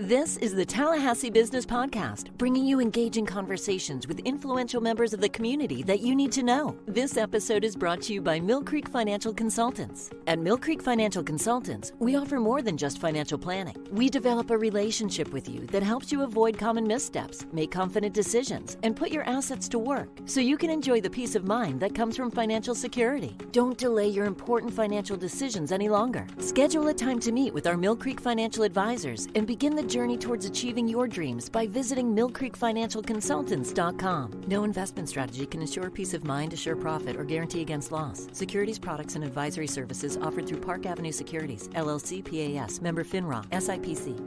This is the Tallahassee Business Podcast, bringing you engaging conversations with influential members of the community that you need to know. This episode is brought to you by MillCreek Financial Consultants. At MillCreek Financial Consultants, we offer more than just financial planning. We develop a relationship with you that helps you avoid common missteps, make confident decisions, and put your assets to work so you can enjoy the peace of mind that comes from financial security. Don't delay your important financial decisions any longer. Schedule a time to meet with our MillCreek Financial Advisors and begin the journey towards achieving your dreams by visiting millcreekfinancialconsultants.com. No investment strategy can ensure peace of mind, assure profit, or guarantee against loss. Securities, products, and advisory services offered through Park Avenue Securities, LLC, PAS, member FINRA, SIPC.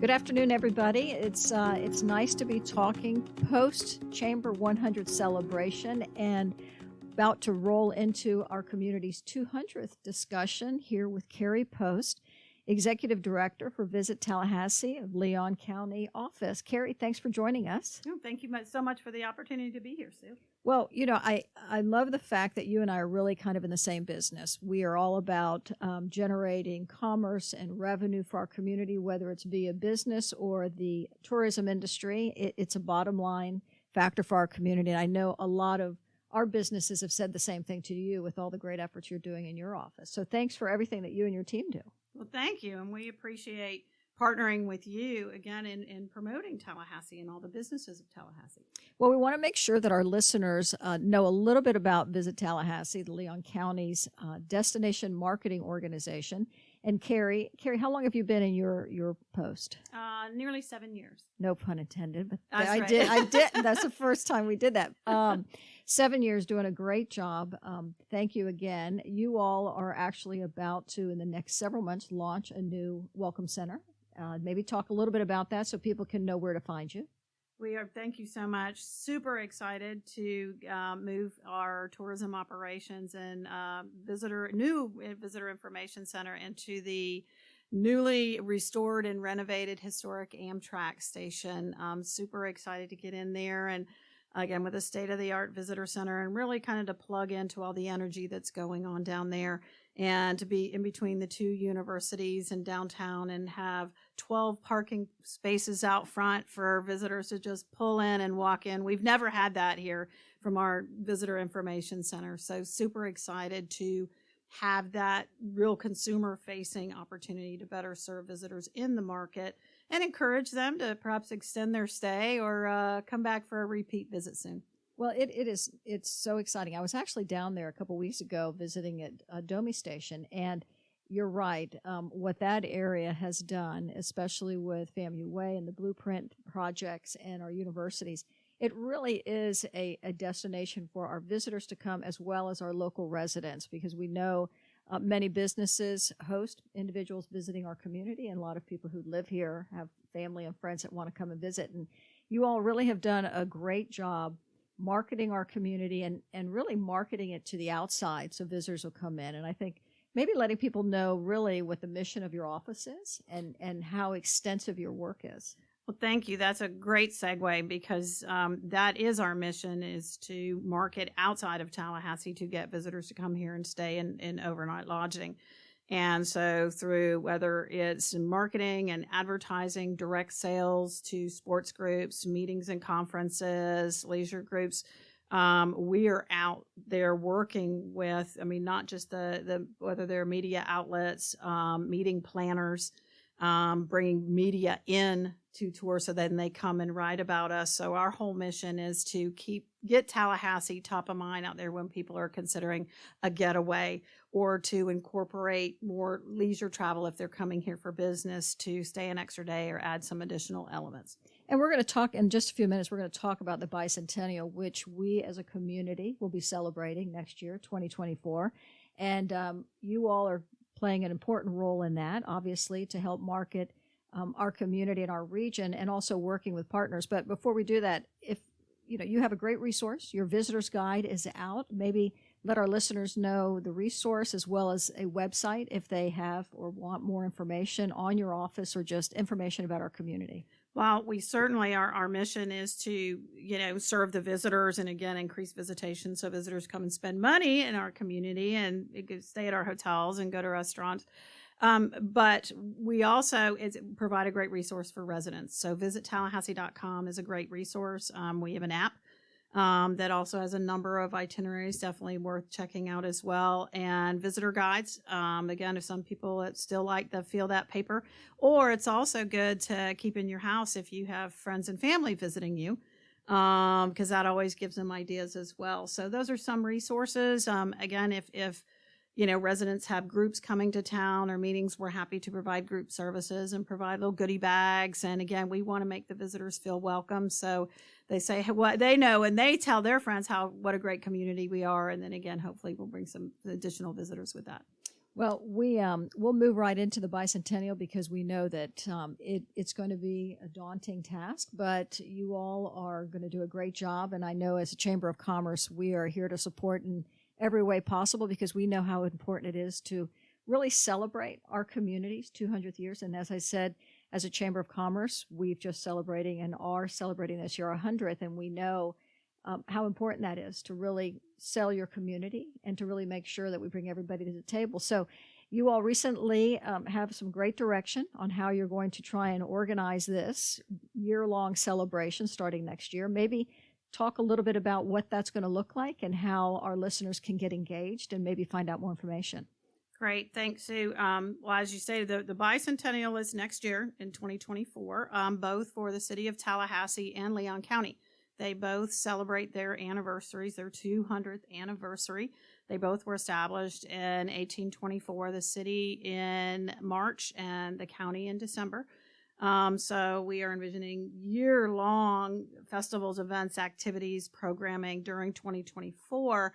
Good afternoon, everybody. It's nice to be talking post-Chamber 100 celebration and about to roll into our community's 200th discussion here with Kerri Post, Executive Director for Visit Tallahassee-Leon County office. Kerri, thanks for joining us. Oh, thank you so much for the opportunity to be here, Sue. Well, you know, I love the fact that you and I are really kind of in the same business. We are all about generating commerce and revenue for our community, whether it's via business or the tourism industry. It's a bottom line factor for our community. And I know a lot of our businesses have said the same thing to you with all the great efforts you're doing in your office. So thanks for everything that you and your team do. Well, thank you. And we appreciate partnering with you again in promoting Tallahassee and all the businesses of Tallahassee. Well, we want to make sure that our listeners know a little bit about Visit Tallahassee, the Leon County's destination marketing organization. And Kerri, how long have you been in your post? Nearly 7 years. No pun intended, but That's I right. did. That's the first time we did that. 7 years doing a great job. Thank you again. You all are actually about to, in the next several months, launch a new welcome center. Maybe talk a little bit about that so people can know where to find you. We are, thank you so much. Super excited to move our tourism operations and new visitor information center into the newly restored and renovated historic Amtrak station. I'm super excited to get in there and again with a state-of-the-art visitor center and really kind of to plug into all the energy that's going on down there and to be in between the two universities and downtown and have 12 parking spaces out front for visitors to just pull in and walk in. We've never had that here from our visitor information center. So super excited to have that real consumer-facing opportunity to better serve visitors in the market and encourage them to perhaps extend their stay or come back for a repeat visit soon. Well, it's so exciting. I was actually down there a couple weeks ago visiting at Domi Station, and you're right. What that area has done, especially with FAMU Way and the Blueprint projects and our universities, it really is a destination for our visitors to come as well as our local residents, because we know many businesses host individuals visiting our community, and a lot of people who live here have family and friends that want to come and visit. And you all really have done a great job marketing our community and really marketing it to the outside so visitors will come in. And I think maybe letting people know really what the mission of your office is and how extensive your work is. Well, thank you. That's a great segue because that is our mission, is to market outside of Tallahassee to get visitors to come here and stay in overnight lodging. And so through whether it's marketing and advertising, direct sales to sports groups, meetings and conferences, leisure groups, we are out there working with, not just the whether they're media outlets, meeting planners, bringing media in to tour so then they come and write about us. So our whole mission is to get Tallahassee top of mind out there when people are considering a getaway or to incorporate more leisure travel if they're coming here for business to stay an extra day or add some additional elements. And we're going to talk in just a few minutes. We're going to talk about the Bicentennial, which we as a community will be celebrating next year, 2024. And you all are playing an important role in that, obviously, to help market our community and our region, and also working with partners. But before we do that, if you have a great resource, your visitor's guide is out. Maybe let our listeners know the resource as well as a website if they have or want more information on your office or just information about our community. Well, we certainly, our mission is to, serve the visitors and again, increase visitation so visitors come and spend money in our community and stay at our hotels and go to restaurants. But we also provide a great resource for residents. So visit Tallahassee.com is a great resource. We have an app that also has a number of itineraries, definitely worth checking out as well. And visitor guides. Again, if some people still like to feel that paper, or it's also good to keep in your house if you have friends and family visiting you, because that always gives them ideas as well. So those are some resources. Again, if residents have groups coming to town or meetings, we're happy to provide group services and provide little goodie bags. And again, we want to make the visitors feel welcome. So they say what they know and they tell their friends what a great community we are. And then again, hopefully we'll bring some additional visitors with that. Well, we'll move right into the Bicentennial because we know that it's going to be a daunting task, but you all are going to do a great job. And I know as a Chamber of Commerce, we are here to support in every way possible because we know how important it is to really celebrate our community's 200th years. And as I said, as a Chamber of Commerce, we've just celebrating and are celebrating this year our 100th, and we know how important that is to really sell your community and to really make sure that we bring everybody to the table. So you all recently have some great direction on how you're going to try and organize this year-long celebration starting next year. Maybe talk a little bit about what that's going to look like and how our listeners can get engaged and maybe find out more information. Great. Thanks, Sue. Well, as you stated, the Bicentennial is next year in 2024, both for the city of Tallahassee and Leon County. They both celebrate their anniversaries, their 200th anniversary. They both were established in 1824, the city in March and the county in December. So we are envisioning year-long festivals, events, activities, programming during 2024.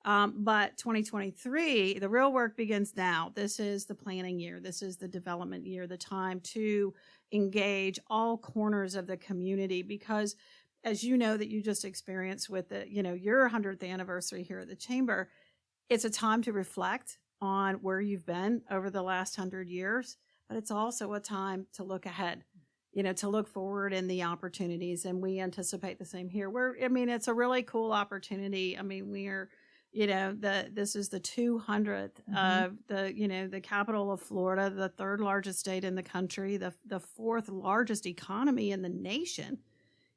But 2023, the real work begins now. This is the planning year. This is the development year, the time to engage all corners of the community because as you know that you just experienced with your 100th anniversary here at the Chamber, it's a time to reflect on where you've been over the last 100 years, but it's also a time to look ahead, to look forward in the opportunities. And we anticipate the same here. It's a really cool opportunity. We are, this is the 200th of the capital of Florida, the third largest state in the country, the fourth largest economy in the nation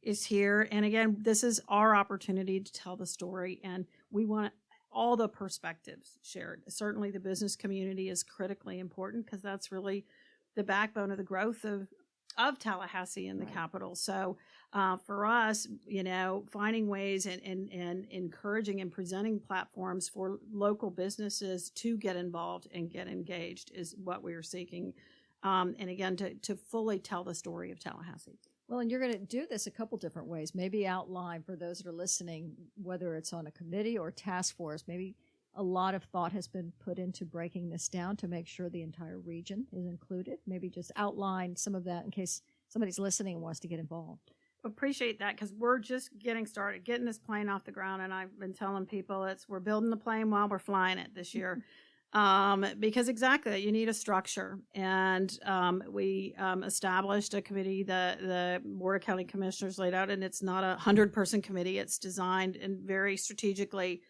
is here. And again, this is our opportunity to tell the story, and we want all the perspectives shared. Certainly the business community is critically important because that's really the backbone of the growth of Tallahassee and the capital. So for us, finding ways and encouraging and presenting platforms for local businesses to get involved and get engaged is what we are seeking. And again, to fully tell the story of Tallahassee. Well, and you're going to do this a couple different ways. Maybe outline for those that are listening, whether it's on a committee or task force, maybe a lot of thought has been put into breaking this down to make sure the entire region is included. Maybe just outline some of that in case somebody's listening and wants to get involved. Appreciate that because we're just getting started, getting this plane off the ground. And I've been telling people we're building the plane while we're flying it this year. Because exactly, you need a structure. And we established a committee that the Board of County Commissioners laid out, and it's not a 100-person committee. It's designed and very strategically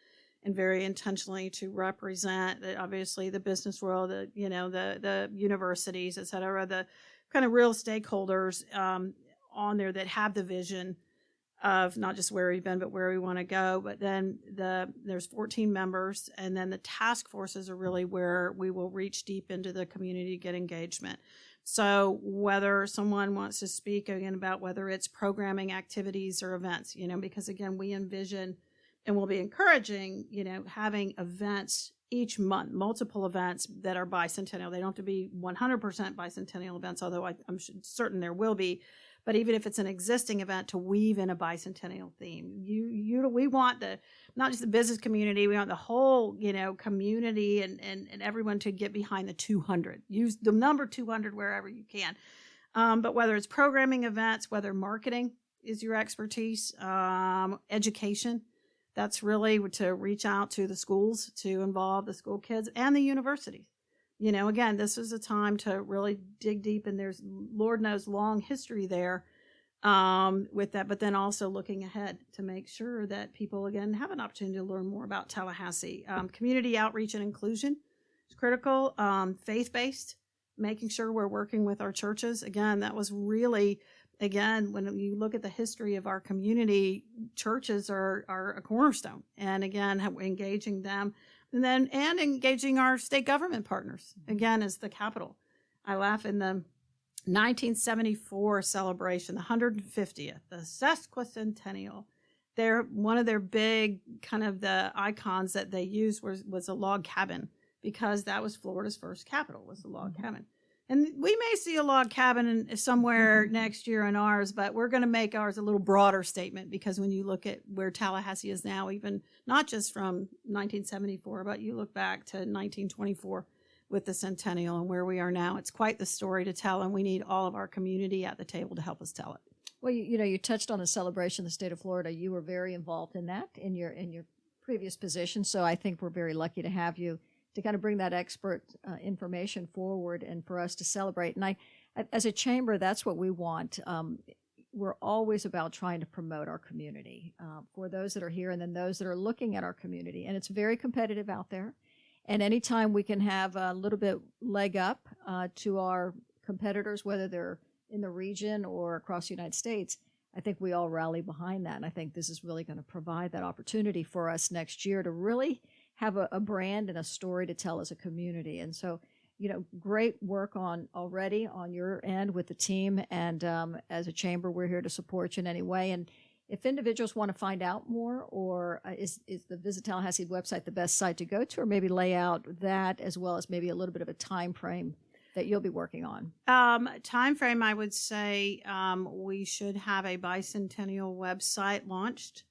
and very intentionally to represent, obviously, the business world, the universities, et cetera, the kind of real stakeholders on there that have the vision of not just where we've been, but where we want to go. But then there's 14 members, and then the task forces are really where we will reach deep into the community to get engagement. So whether someone wants to speak again about whether it's programming activities or events, because again, we envision and we'll be encouraging, having events each month, multiple events that are bicentennial. They don't have to be 100% bicentennial events, although I'm certain there will be. But even if it's an existing event, to weave in a bicentennial theme. We want not just the business community, we want the whole, community and everyone to get behind the 200. Use the number 200 wherever you can. But whether it's programming events, whether marketing is your expertise, education, that's really to reach out to the schools, to involve the school kids and the universities. Again, this is a time to really dig deep, and there's, Lord knows, long history there with that, but then also looking ahead to make sure that people, again, have an opportunity to learn more about Tallahassee. Community outreach and inclusion is critical, faith-based making sure we're working with our churches. Again, that was really, again, when you look at the history of our community, churches are a cornerstone. And again, engaging them and engaging our state government partners, again, as the capital. I laugh in the 1974 celebration, the 150th, the Sesquicentennial. One of their big kind of the icons that they used was a log cabin, because that was Florida's first capital, was the log cabin. And we may see a log cabin somewhere next year in ours, but we're going to make ours a little broader statement, because when you look at where Tallahassee is now, even not just from 1974, but you look back to 1924 with the Centennial and where we are now, it's quite the story to tell, and we need all of our community at the table to help us tell it. Well, you touched on the celebration of the state of Florida. You were very involved in that in your previous position, so I think we're very lucky to have you to kind of bring that expert information forward and for us to celebrate. And as a chamber, that's what we want. We're always about trying to promote our community for those that are here and then those that are looking at our community. And it's very competitive out there. And anytime we can have a little bit leg up to our competitors, whether they're in the region or across the United States, I think we all rally behind that. And I think this is really going to provide that opportunity for us next year to really have a brand and a story to tell as a community. And so, great work already on your end with the team. And as a chamber, we're here to support you in any way. And if individuals want to find out more, or is the Visit Tallahassee website the best site to go to, or maybe lay out that as well as maybe a little bit of a time frame that you'll be working on? Time frame, I would say we should have a Bicentennial website launched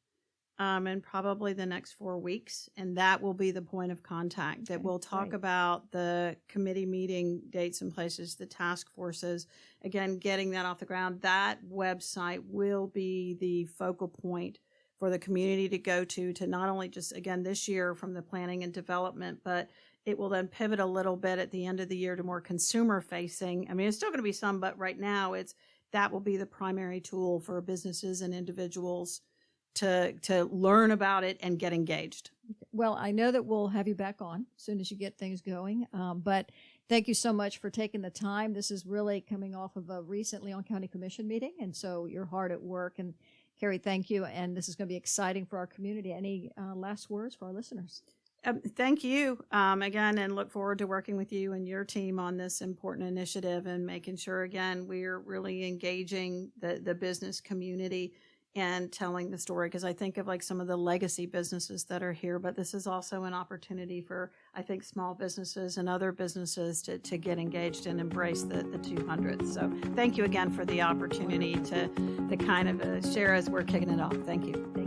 in probably the next 4 weeks, and that will be the point of contact that will talk about the committee meeting dates and places, the task forces, again, getting that off the ground. That website will be the focal point for the community to go to not only just, again, this year from the planning and development, but it will then pivot a little bit at the end of the year to more consumer facing. I mean, it's still going to be some, but right now that will be the primary tool for businesses and individuals to learn about it and get engaged. Well, I know that we'll have you back on as soon as you get things going. But thank you so much for taking the time. This is really coming off of a recent Leon County Commission meeting, and so you're hard at work. And Kerri, thank you. And this is going to be exciting for our community. Any last words for our listeners? Thank you again, and look forward to working with you and your team on this important initiative and making sure, again, we're really engaging the business community and telling the story, because I think of like some of the legacy businesses that are here, but this is also an opportunity for, I think, small businesses and other businesses to get engaged and embrace the 200th. So thank you again for the opportunity to kind of share as we're kicking it off. Thank you.